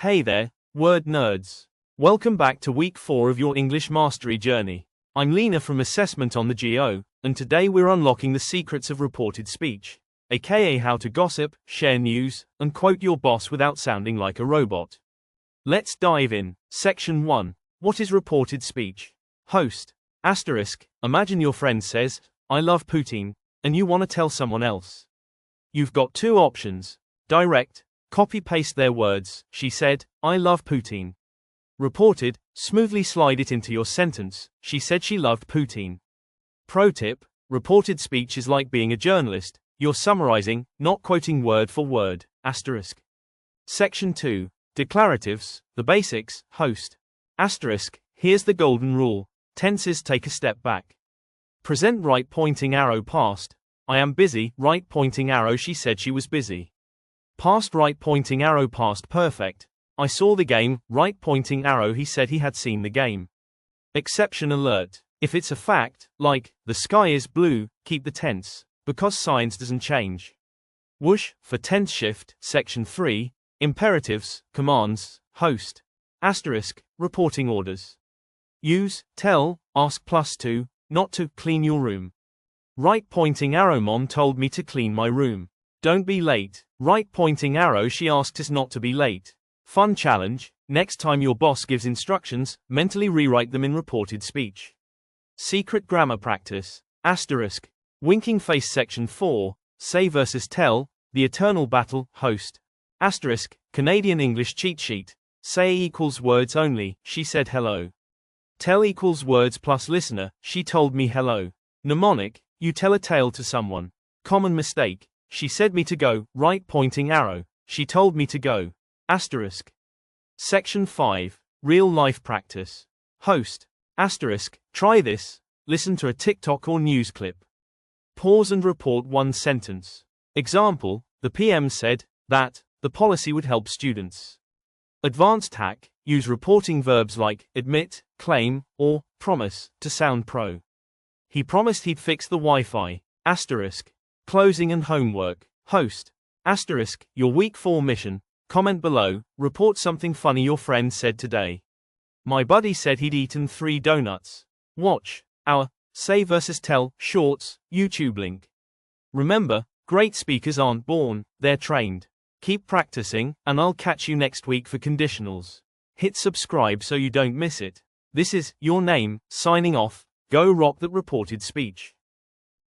Hey there, word nerds. Welcome back to week 4 of your English mastery journey. I'm Lena from Assessment on the GO, and today we're unlocking the secrets of reported speech, aka how to gossip, share news, and quote your boss without sounding like a robot. Let's dive in. Section 1. What is reported speech? Host. Imagine your friend says, I love poutine, and you want to tell someone else. You've got two options. Direct. Copy-paste their words. She said, I love poutine. Reported. Smoothly slide it into your sentence. She said she loved poutine. Pro tip. Reported speech is like being a journalist. You're summarizing, not quoting word for word. Section 2. Declaratives. The basics. Host. Here's the golden rule. Tenses take a step back. Present right pointing arrow past. I am busy. Right pointing arrow she said she was busy. Past right pointing arrow past perfect. I saw the game. Right pointing arrow he said he had seen the game. Exception alert. If it's a fact, like, the sky is blue, keep the tense, because science doesn't change. Whoosh, for tense shift. Section 3. Imperatives, commands, host. Reporting orders. Use, tell, ask +2, not to, clean your room. Right pointing arrow mom told me to clean my room. Don't be late. Right pointing arrow she asked us not to be late. Fun challenge. Next time your boss gives instructions, mentally rewrite them in reported speech. Secret grammar practice. Winking face. Section 4. Say versus tell. The eternal battle. Host. Canadian English cheat sheet. Say equals words only. She said hello. Tell equals words plus listener. She told me hello. Mnemonic. You tell a tale to someone. Common mistake. She said me to go. Right pointing arrow. She told me to go. Section 5. Real life practice. Host. Try this. Listen to a TikTok or news clip. Pause and report one sentence. Example, the PM said that the policy would help students. Advanced hack. Use reporting verbs like admit, claim, or promise to sound pro. He promised he'd fix the Wi-Fi. Closing and homework. Host. Your week 4 mission. Comment below. Report something funny your friend said today. My buddy said he'd eaten 3 donuts. Watch our Say versus Tell Shorts YouTube link. Remember, great speakers aren't born, they're trained. Keep practicing, and I'll catch you next week for conditionals. Hit subscribe so you don't miss it. This is Your Name, signing off. Go rock that reported speech.